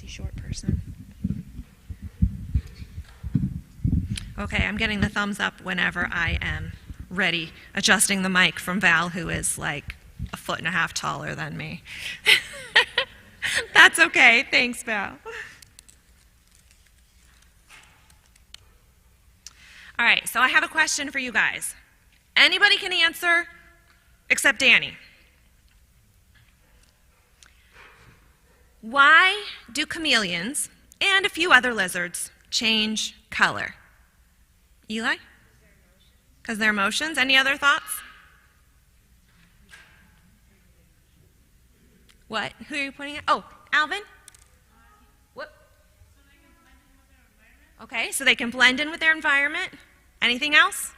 crazy short person. Okay, I'm getting the thumbs up whenever I am ready, adjusting the mic from Val, who is like 1.5 feet taller than me. That's okay. Thanks, Val. All right, so I have a question for you guys. Anybody can answer except Danny. Why do chameleons and a few other lizards change color? Eli? Because they're emotions. Any other thoughts? What? Who are you pointing at? Oh, Alvin? What? Okay, so they can blend in with their environment. Anything else?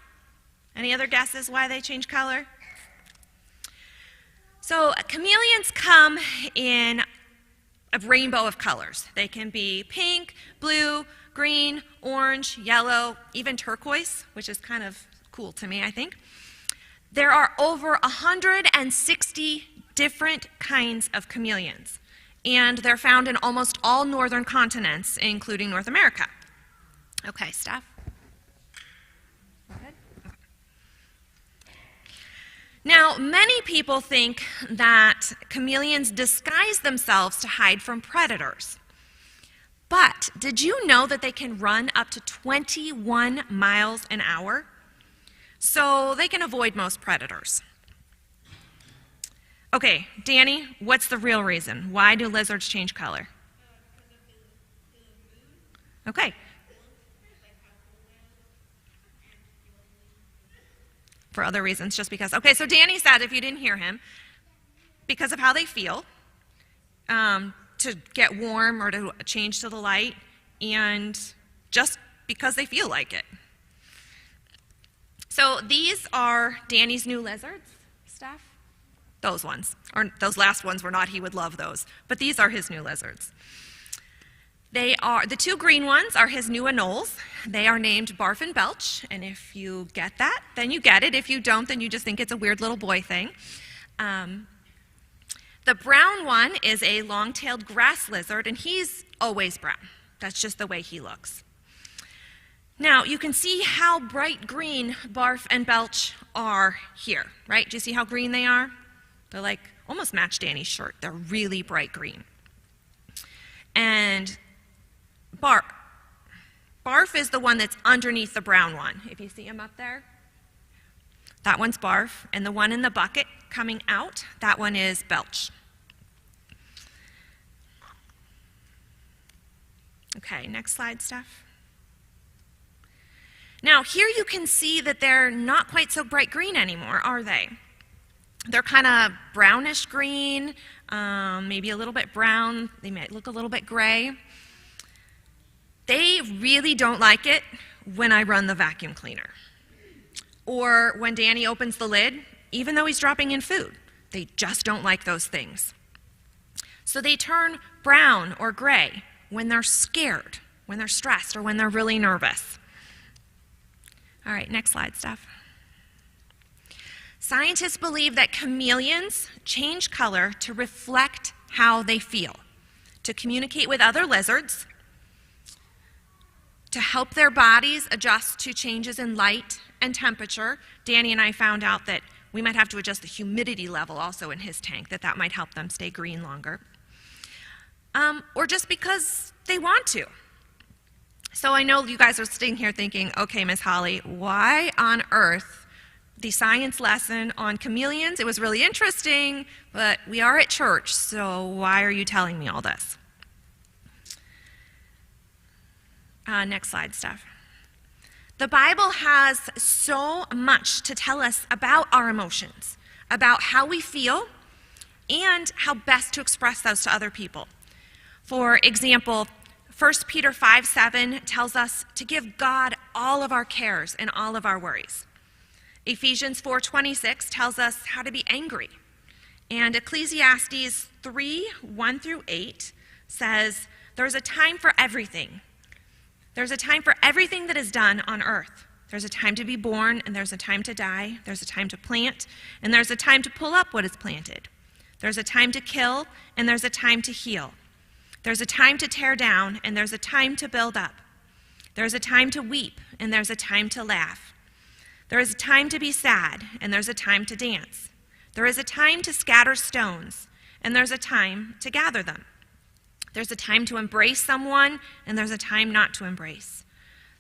Any other guesses why they change color? So chameleons come in a rainbow of colors. They can be pink, blue, green, orange, yellow, even turquoise, which is kind of cool to me, I think. There are over 160 different kinds of chameleons, and they're found in almost all northern continents, including North America. Okay, Steph? Go ahead. Okay. Now, many people think that chameleons disguise themselves to hide from predators. But did you know that they can run up to 21 miles an hour? So they can avoid most predators. Okay, Danny, what's the real reason? Why do lizards change color? Okay. For other reasons, just because. Okay, so Danny said, if you didn't hear him, because of how they feel, to get warm or to change to the light, and just because they feel like it. So these are Danny's new lizards, Steph. Those ones, or those last ones were not, he would love those, but these are his new lizards. They are, the two green ones are his new anoles. They are named Barf and Belch, and if you get that, then you get it. If you don't, then you just think it's a weird little boy thing. The brown one is a long-tailed grass lizard, and he's always brown. That's just the way he looks. Now, you can see how bright green Barf and Belch are here, right? Do you see how green they are? They're like, almost match Danny's shirt. They're really bright green. And Barf is the one that's underneath the brown one. If you see him up there, that one's Barf. And the one in the bucket coming out, that one is Belch. Okay, next slide, Steph. Now, here you can see that they're not quite so bright green anymore, are they? They're kind of brownish green, maybe a little bit brown. They might look a little bit gray. They really don't like it when I run the vacuum cleaner, or when Danny opens the lid, even though he's dropping in food. They just don't like those things. So they turn brown or gray when they're scared, when they're stressed, or when they're really nervous. All right, next slide, Steph. Scientists believe that chameleons change color to reflect how they feel, to communicate with other lizards, to help their bodies adjust to changes in light and temperature. Danny and I found out that we might have to adjust the humidity level also in his tank, that might help them stay green longer. Or just because they want to. So I know you guys are sitting here thinking, okay, Miss Holly, why on earth the science lesson on chameleons? It was really interesting, but we are at church, so why are you telling me all this? Next slide, Steph. The Bible has so much to tell us about our emotions, about how we feel, and how best to express those to other people. For example, 1 Peter 5:7 tells us to give God all of our cares and all of our worries. Ephesians 4:26 tells us how to be angry. And Ecclesiastes 3:1-8 says, there's a time for everything. There's a time for everything that is done on earth. There's a time to be born, and there's a time to die. There's a time to plant, and there's a time to pull up what is planted. There's a time to kill, and there's a time to heal. There's a time to tear down, and there's a time to build up. There's a time to weep, and there's a time to laugh. There is a time to be sad, and there's a time to dance. There is a time to scatter stones, and there's a time to gather them. There's a time to embrace someone, and there's a time not to embrace.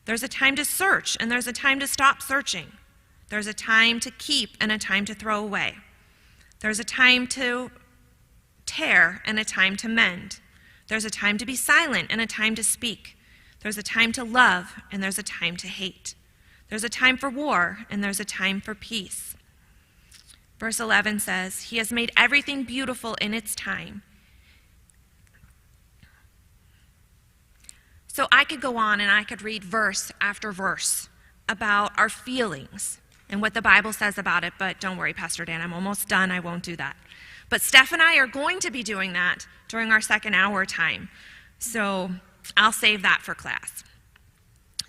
There's a time to search, and there's a time to stop searching. There's a time to keep and a time to throw away. There's a time to tear and a time to mend. There's a time to be silent and a time to speak. There's a time to love and there's a time to hate. There's a time for war and there's a time for peace. Verse 11 says, He has made everything beautiful in its time. So I could go on and I could read verse after verse about our feelings and what the Bible says about it, but don't worry, Pastor Dan, I'm almost done. I won't do that. But Steph and I are going to be doing that during our second hour time. So I'll save that for class.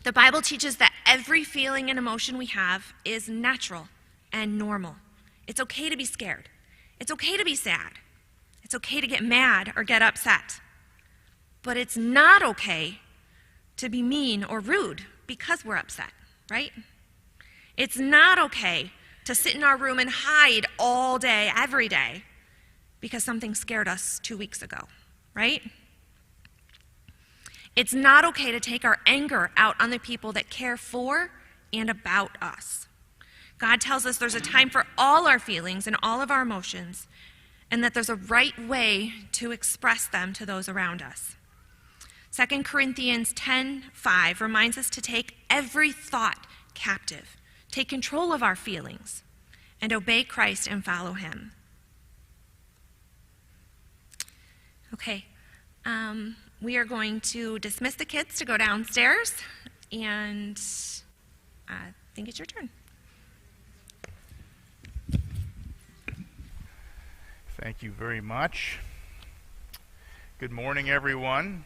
The Bible teaches that every feeling and emotion we have is natural and normal. It's okay to be scared. It's okay to be sad. It's okay to get mad or get upset. But it's not okay to be mean or rude because we're upset, right? It's not okay to sit in our room and hide all day, every day, because something scared us 2 weeks ago, right? It's not okay to take our anger out on the people that care for and about us. God tells us there's a time for all our feelings and all of our emotions, and that there's a right way to express them to those around us. 2 Corinthians 10:5 reminds us to take every thought captive, take control of our feelings, and obey Christ and follow him. Okay, we are going to dismiss the kids to go downstairs, and I think it's your turn. Thank you very much. Good morning, everyone.